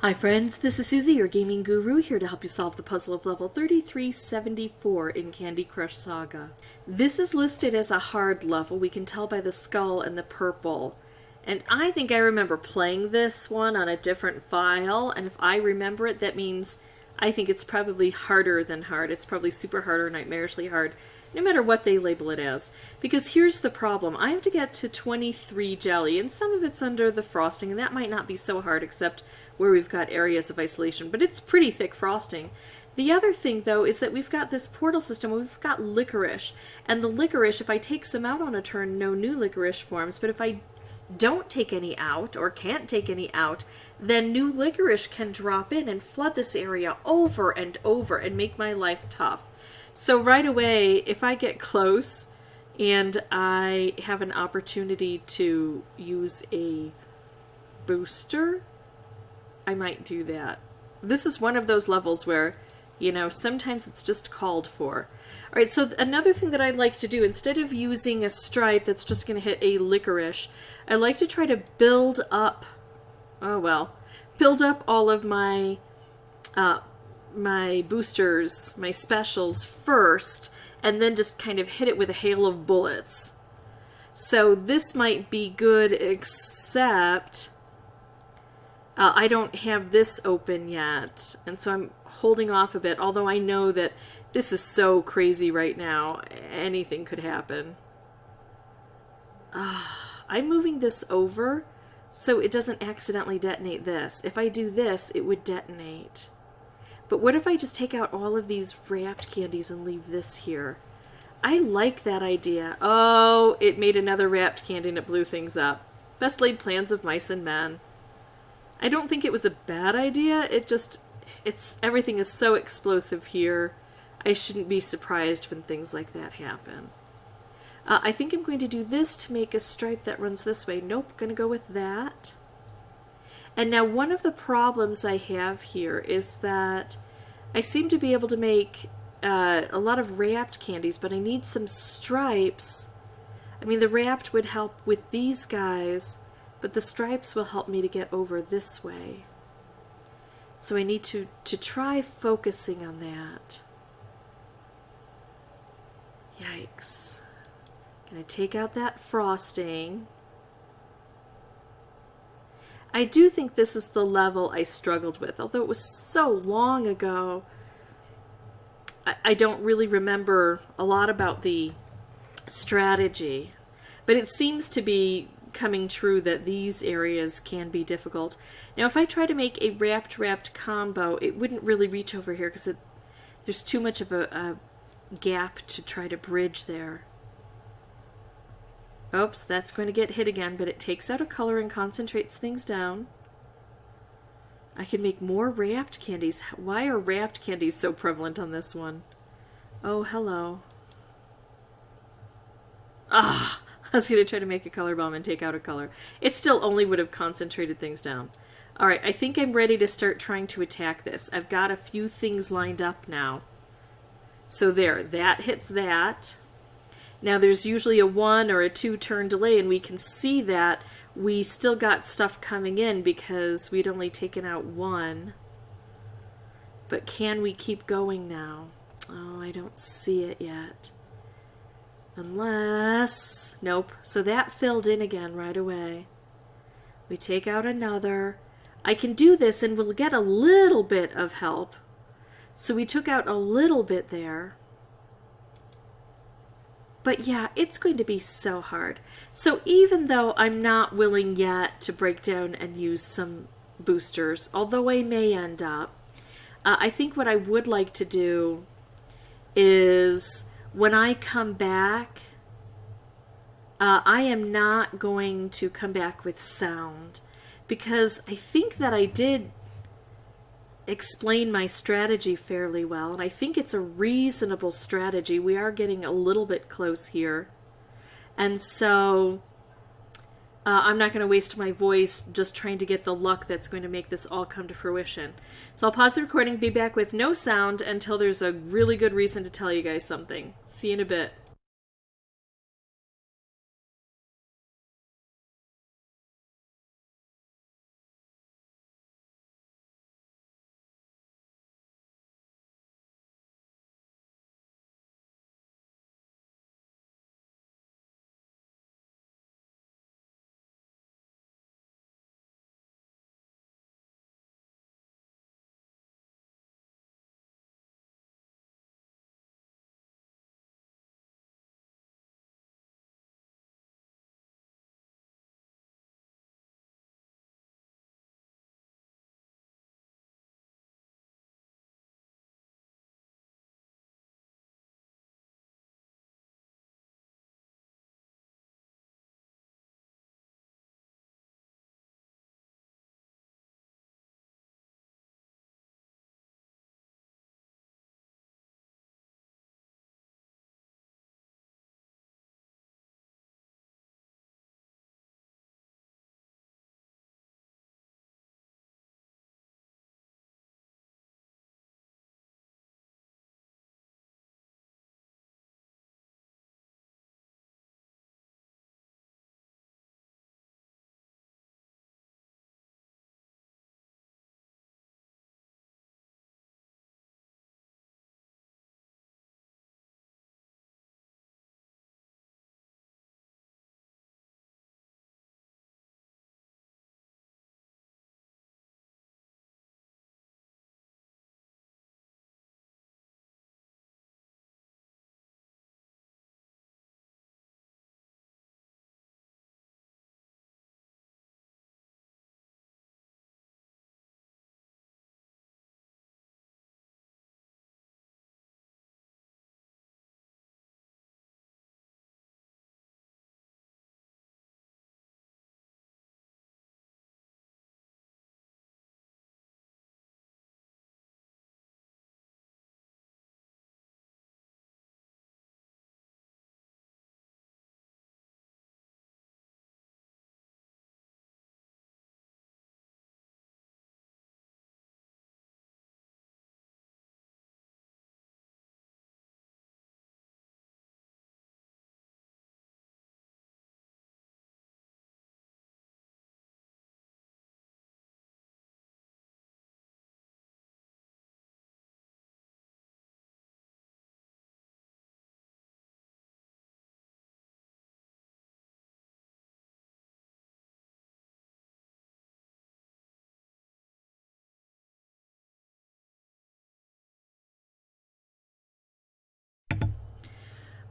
Hi friends, this is Susie, your gaming guru, here to help you solve the puzzle of level 3374 in Candy Crush Saga. This is listed as a hard level, we can tell by the skull and the purple. And I think I remember playing this one on a different file, and if I remember it, that means I think it's probably harder than hard. It's probably super hard or nightmarishly hard, no matter what they label it as. Because here's the problem. I have to get to 23 jelly, and some of it's under the frosting, and that might not be so hard except where we've got areas of isolation, but it's pretty thick frosting. The other thing, though, is that we've got this portal system, we've got licorice, and the licorice, if I take some out on a turn, no new licorice forms, but if I don't take any out, or can't take any out, then new licorice can drop in and flood this area over and over and make my life tough. So right away, if I get close and I have an opportunity to use a booster, I might do that. This is one of those levels where, you know, sometimes it's just called for. All right, so another thing that I like to do, instead of using a stripe that's just going to hit a licorice, I like to try to build up, build up all of my my boosters, my specials first, and then just kind of hit it with a hail of bullets. So this might be good, except I don't have this open yet, and so I'm holding off a bit, although I know that this is so crazy right now. Anything could happen. I'm moving this over so it doesn't accidentally detonate this. If I do this, it would detonate. But what if I just take out all of these wrapped candies and leave this here? I like that idea. Oh, it made another wrapped candy and it blew things up. Best laid plans of mice and men. I don't think it was a bad idea. Everything is so explosive here. I shouldn't be surprised when things like that happen. I think I'm going to do this to make a stripe that runs this way. Nope, going to go with that. And now one of the problems I have here is that I seem to be able to make a lot of wrapped candies, but I need some stripes. I mean, the wrapped would help with these guys, but the stripes will help me to get over this way. So I need to try focusing on that. Yikes. Gonna take out that frosting. I do think this is the level I struggled with, although it was so long ago. I don't really remember a lot about the strategy, but it seems to be coming true that these areas can be difficult. Now, if I try to make a wrapped combo, it wouldn't really reach over here because there's too much of a gap to try to bridge there. Oops, that's going to get hit again, but it takes out a color and concentrates things down. I can make more wrapped candies. Why are wrapped candies so prevalent on this one? Oh, hello. I was going to try to make a color bomb and take out a color. It still only would have concentrated things down. Alright, I think I'm ready to start trying to attack this. I've got a few things lined up now. So there, that hits that. Now there's usually a 1 or a 2 turn delay, and we can see that we still got stuff coming in because we'd only taken out 1. But can we keep going now? Oh, I don't see it yet. Unless... Nope. So that filled in again right away. We take out another. I can do this and we'll get a little bit of help. So we took out a little bit there. But yeah, it's going to be so hard. So even though I'm not willing yet to break down and use some boosters, although I may end up, I think what I would like to do is when I come back, I am not going to come back with sound, because I think that I did explain my strategy fairly well, and I think it's a reasonable strategy. We are getting a little bit close here, and so I'm not going to waste my voice just trying to get the luck that's going to make this all come to fruition. So I'll pause the recording, be back with no sound until there's a really good reason to tell you guys something. See you in a bit.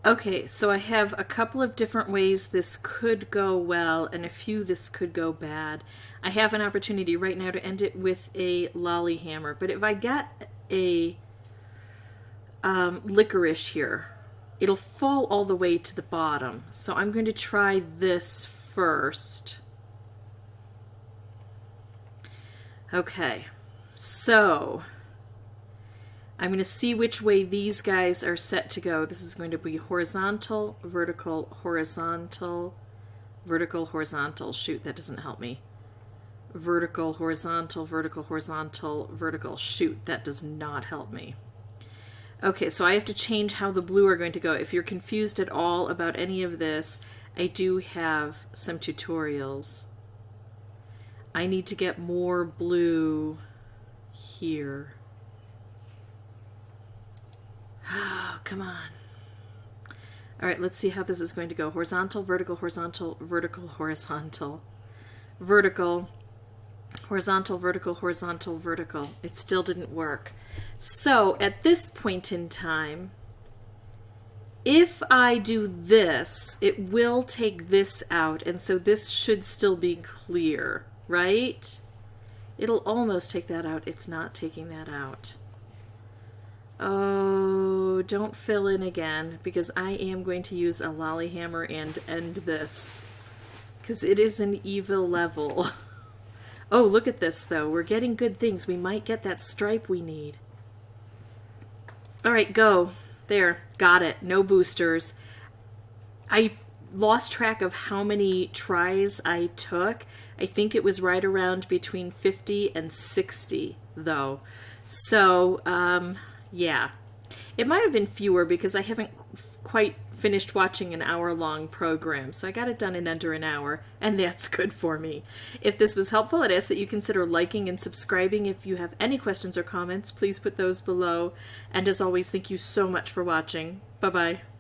Okay, so I have a couple of different ways this could go well and a few this could go bad. I have an opportunity right now to end it with a lolly hammer, but if I get a licorice here, it'll fall all the way to the bottom. So I'm going to try this first. Okay, so I'm going to see which way these guys are set to go. This is going to be horizontal, vertical, horizontal, vertical, horizontal. Shoot, that doesn't help me. Vertical, horizontal, vertical, horizontal, vertical. Shoot, that does not help me. Okay, so I have to change how the blue are going to go. If you're confused at all about any of this, I do have some tutorials. I need to get more blue here. Oh, come on. All right, let's see how this is going to go. Horizontal, vertical, horizontal, vertical, horizontal, vertical, horizontal, vertical, horizontal, vertical. It still didn't work. So at this point in time, if I do this, it will take this out, and so this should still be clear, right? It'll almost take that out. It's not taking that out. Oh, don't fill in again, because I am going to use a lolly hammer and end this, because it is an evil level. Oh, look at this, though. We're getting good things. We might get that stripe we need. All right, go. There. Got it. No boosters. I lost track of how many tries I took. I think it was right around between 50 and 60, though. So, yeah. It might have been fewer because I haven't quite finished watching an hour-long program, so I got it done in under an hour, and that's good for me. If this was helpful, I'd ask that you consider liking and subscribing. If you have any questions or comments, please put those below. And as always, thank you so much for watching. Bye-bye.